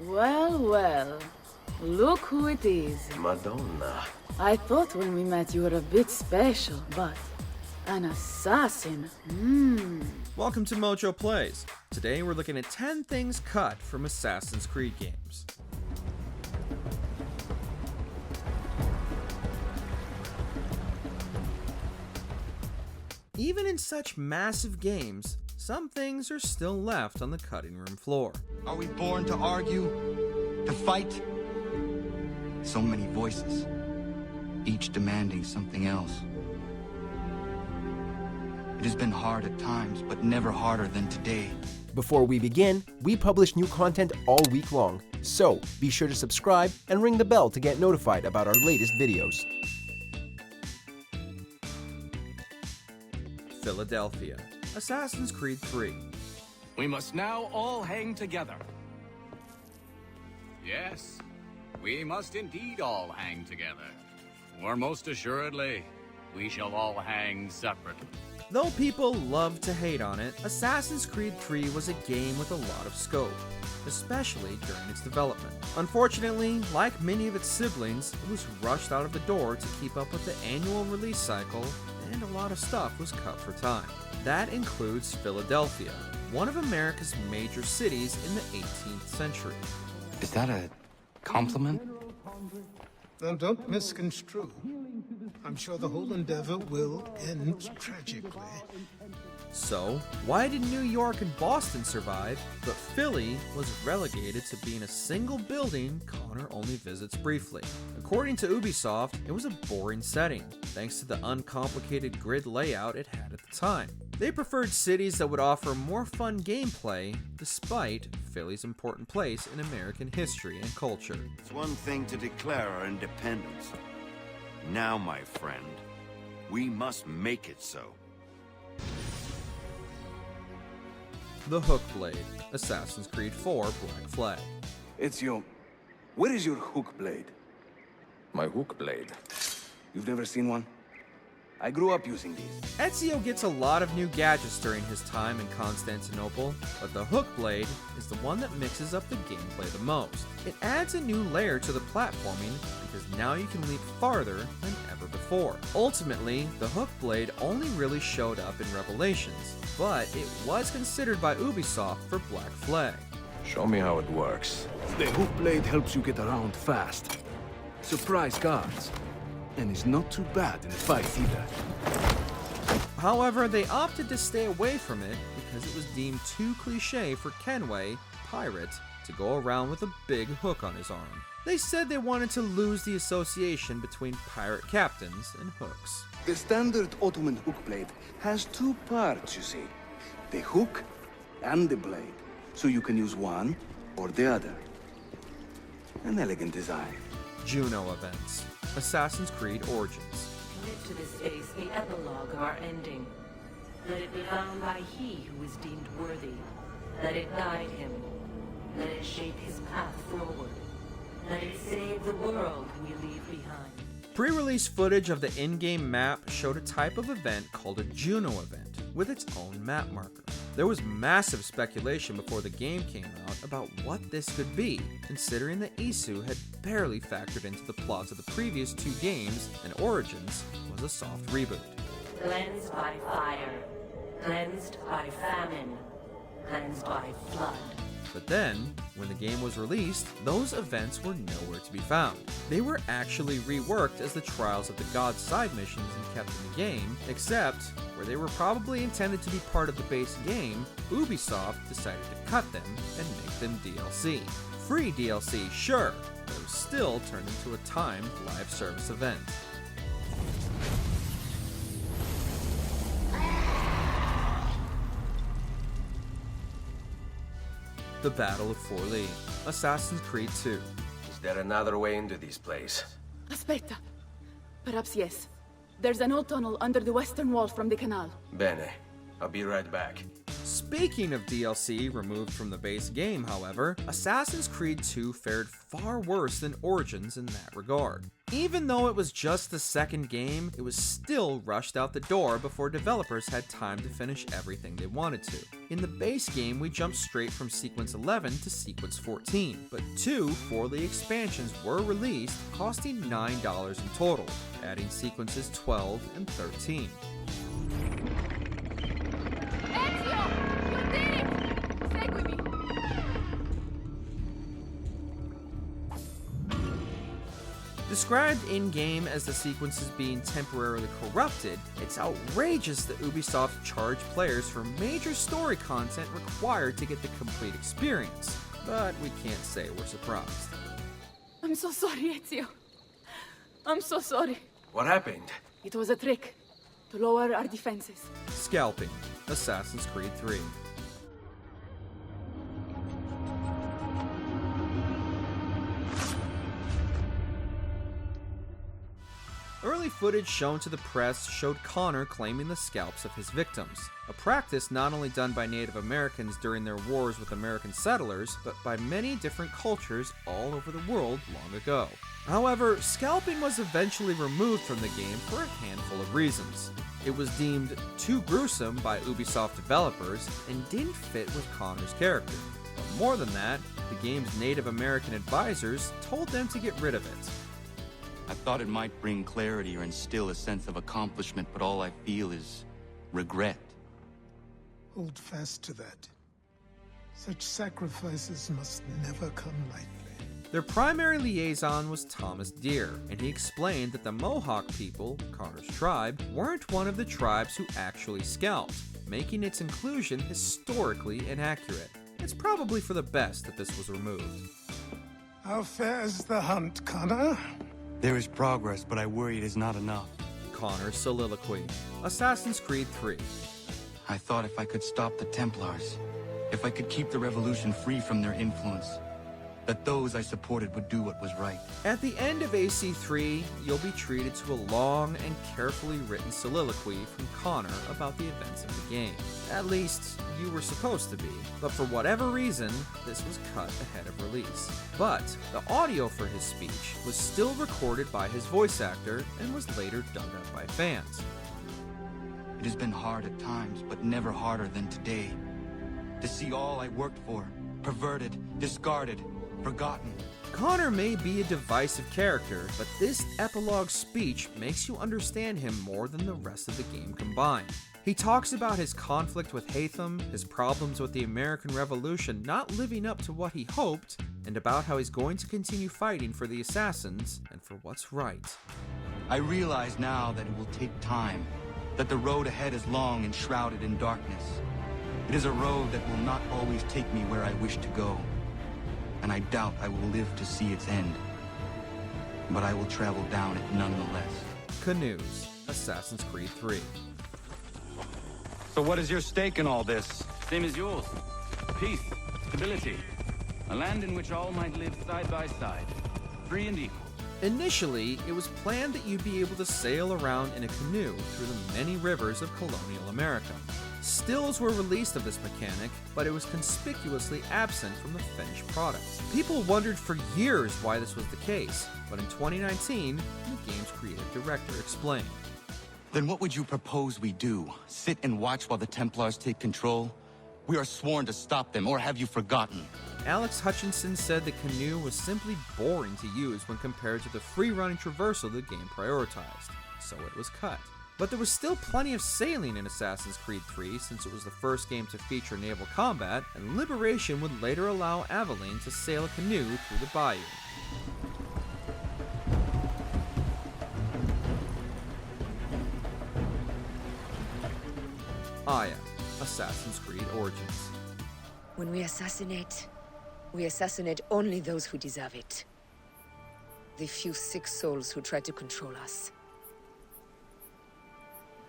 Well, well. Look who it is. Madonna. I thought when we met you were a bit special, but an assassin? Welcome to MojoPlays. Today we're looking at 10 things cut from Assassin's Creed games. Even in such massive games, some things are still left on the cutting room floor. Are we born to argue? To fight? So many voices, each demanding something else. It has been hard at times, but never harder than today. Before we begin, we publish new content all week long, so be sure to subscribe and ring the bell to get notified about our latest videos. Philadelphia, Assassin's Creed 3. We must now all hang together. Yes, we must indeed all hang together. Or most assuredly, we shall all hang separately. Though people love to hate on it, Assassin's Creed 3 was a game with a lot of scope, especially during its development. Unfortunately, like many of its siblings, it was rushed out of the door to keep up with the annual release cycle, and a lot of stuff was cut for time. That includes Philadelphia, one of America's major cities in the 18th century. Is that a compliment? Now, don't misconstrue. I'm sure the whole endeavor will end tragically. So, why did New York and Boston survive, but Philly was relegated to being a single building Connor only visits briefly? According to Ubisoft, it was a boring setting, thanks to the uncomplicated grid layout it had at the time. They preferred cities that would offer more fun gameplay, despite Philly's important place in American history and culture. It's one thing to declare our independence. Now, my friend, we must make it so. The Hookblade, Assassin's Creed 4 Black Flag. Ezio, where is your Hookblade? My Hookblade? You've never seen one? I grew up using these. Ezio gets a lot of new gadgets during his time in Constantinople, but the Hookblade is the one that mixes up the gameplay the most. It adds a new layer to the platforming because now you can leap farther than ever before. Ultimately, the Hookblade only really showed up in Revelations, but it was considered by Ubisoft for Black Flag. Show me how it works. The Hookblade helps you get around fast. Surprise guards. And is not too bad in a fight either. However, they opted to stay away from it because it was deemed too cliche for Kenway, pirate, to go around with a big hook on his arm. They said they wanted to lose the association between pirate captains and hooks. The standard Ottoman Hookblade has two parts, you see. The hook and the blade. So you can use one or the other. An elegant design. Juno events. Assassin's Creed Origins. Commit to this space the epilogue of our ending. Let it be found by he who is deemed worthy. Let it guide him. Let it shape his path forward. Let it save the world we leave behind. Pre-release footage of the in-game map showed a type of event called a Juno event, with its own map marker. There was massive speculation before the game came out about what this could be, considering that Isu had barely factored into the plots of the previous two games, and Origins was a soft reboot. Cleansed by fire, cleansed by famine, cleansed by flood. But then, when the game was released, those events were nowhere to be found. They were actually reworked as the Trials of the Gods side missions and kept in the game, except where they were probably intended to be part of the base game, Ubisoft decided to cut them and make them DLC. Free DLC, sure, but it was still turned into a timed live service event. The Battle of Forlì, Assassin's Creed 2. Is there another way into this place? Aspetta. Perhaps yes. There's an old tunnel under the western wall from the canal. Bene. I'll be right back. Speaking of DLC removed from the base game, however, Assassin's Creed 2 fared far worse than Origins in that regard. Even though it was just the second game, it was still rushed out the door before developers had time to finish everything they wanted to. In the base game, we jumped straight from Sequence 11 to Sequence 14, but 2 Forlì expansions were released, costing $9 in total, adding Sequences 12 and 13. Described in-game as the sequences being temporarily corrupted, it's outrageous that Ubisoft charged players for major story content required to get the complete experience, but we can't say we're surprised. I'm so sorry, Ezio. I'm so sorry. What happened? It was a trick to lower our defenses. Scalping, Assassin's Creed 3. Early footage shown to the press showed Connor claiming the scalps of his victims, a practice not only done by Native Americans during their wars with American settlers, but by many different cultures all over the world long ago. However, scalping was eventually removed from the game for a handful of reasons. It was deemed too gruesome by Ubisoft developers and didn't fit with Connor's character. But more than that, the game's Native American advisors told them to get rid of it. I thought it might bring clarity or instill a sense of accomplishment, but all I feel is regret. Hold fast to that. Such sacrifices must never come lightly. Their primary liaison was Thomas Deere, and he explained that the Mohawk people, Connor's tribe, weren't one of the tribes who actually scalped, making its inclusion historically inaccurate. It's probably for the best that this was removed. How fares the hunt, Connor? There is progress, but I worry it is not enough. Connor's Soliloquy, Assassin's Creed 3. I thought if I could stop the Templars, if I could keep the revolution free from their influence, that those I supported would do what was right. At the end of AC3, you'll be treated to a long and carefully written soliloquy from Connor about the events of the game. At least, you were supposed to be, but for whatever reason, this was cut ahead of release. But the audio for his speech was still recorded by his voice actor and was later dug up by fans. It has been hard at times, but never harder than today. To see all I worked for, perverted, discarded, forgotten. Connor may be a divisive character, but this epilogue speech makes you understand him more than the rest of the game combined. He talks about his conflict with Hatham, his problems with the American Revolution not living up to what he hoped, and about how he's going to continue fighting for the assassins and for what's right. I realize now that it will take time, that the road ahead is long and shrouded in darkness. It is a road that will not always take me where I wish to go, and I doubt I will live to see its end. But I will travel down it nonetheless. Canoes, Assassin's Creed 3. So what is your stake in all this? Same as yours. Peace, stability. A land in which all might live side by side, free and equal. Initially, it was planned that you'd be able to sail around in a canoe through the many rivers of colonial America. Stills were released of this mechanic, but it was conspicuously absent from the finished product. People wondered for years why this was the case, but in 2019, the game's creative director explained. Then what would you propose we do? Sit and watch while the Templars take control? We are sworn to stop them, or have you forgotten? Alex Hutchinson said the canoe was simply boring to use when compared to the free-running traversal the game prioritized, so it was cut. But there was still plenty of sailing in Assassin's Creed 3 since it was the first game to feature naval combat, and Liberation would later allow Aveline to sail a canoe through the bayou. Aya, Assassin's Creed Origins. When we assassinate only those who deserve it. The few sick souls who try to control us.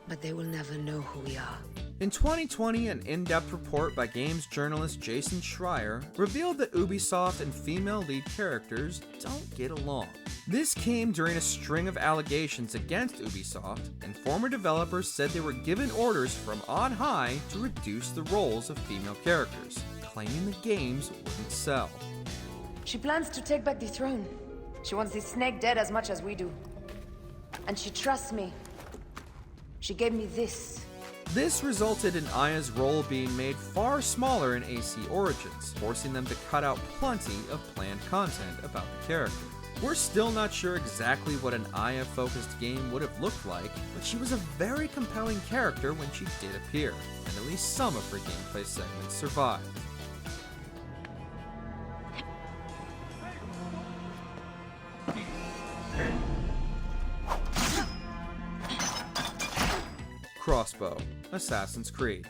But they will never know who we are. In 2020, an in-depth report by games journalist Jason Schreier revealed that Ubisoft and female lead characters don't get along. This came during a string of allegations against Ubisoft, and former developers said they were given orders from on high to reduce the roles of female characters, claiming the games wouldn't sell. She plans to take back the throne. She wants this snake dead as much as we do. And she trusts me. She gave me this. This resulted in Aya's role being made far smaller in AC Origins, forcing them to cut out plenty of planned content about the character. We're still not sure exactly what an Aya-focused game would have looked like, but she was a very compelling character when she did appear, and at least some of her gameplay segments survived. Crossbow, Assassin's Creed.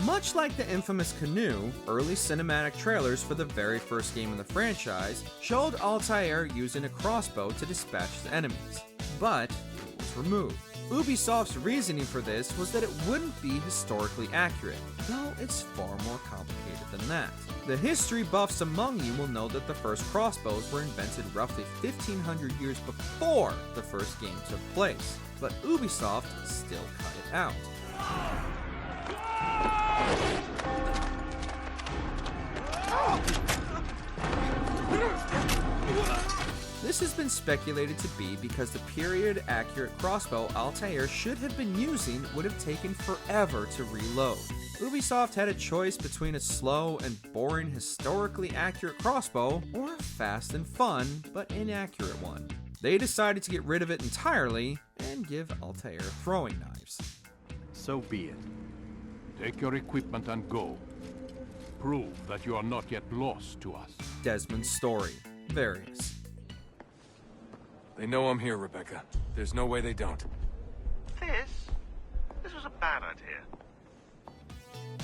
Much like the infamous Canoe, early cinematic trailers for the very first game in the franchise showed Altair using a crossbow to dispatch his enemies, but it was removed. Ubisoft's reasoning for this was that it wouldn't be historically accurate, though it's far more complicated than that. The history buffs among you will know that the first crossbows were invented roughly 1500 years before the first game took place, but Ubisoft still cut it out. This has been speculated to be because the period-accurate crossbow Altair should have been using would have taken forever to reload. Ubisoft had a choice between a slow and boring historically accurate crossbow or a fast and fun but inaccurate one. They decided to get rid of it entirely and give Altair throwing knives. So be it. Take your equipment and go. Prove that you are not yet lost to us. Desmond's story. Various. They know I'm here, Rebecca. There's no way they don't. This was a bad idea.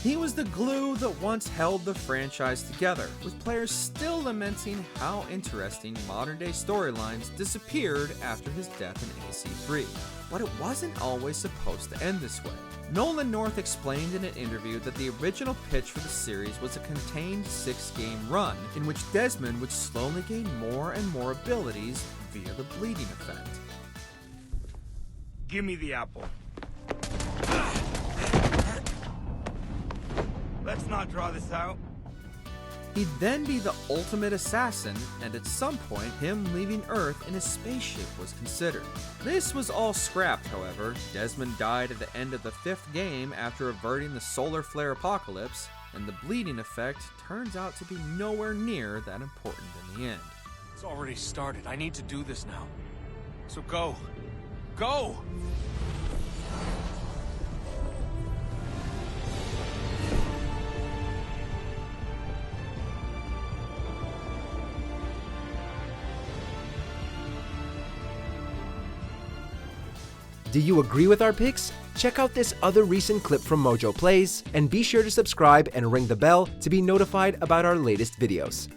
He was the glue that once held the franchise together, with players still lamenting how interesting modern-day storylines disappeared after his death in AC3. But it wasn't always supposed to end this way. Nolan North explained in an interview that the original pitch for the series was a contained 6-game run, in which Desmond would slowly gain more and more abilities via the bleeding effect. Give me the apple. Let's not draw this out. He'd then be the ultimate assassin, and at some point, him leaving Earth in a spaceship was considered. This was all scrapped, however. Desmond died at the end of the 5th game after averting the solar flare apocalypse, and the bleeding effect turns out to be nowhere near that important in the end. It's already started. I need to do this now. So go. Go! Do you agree with our picks? Check out this other recent clip from MojoPlays, and be sure to subscribe and ring the bell to be notified about our latest videos.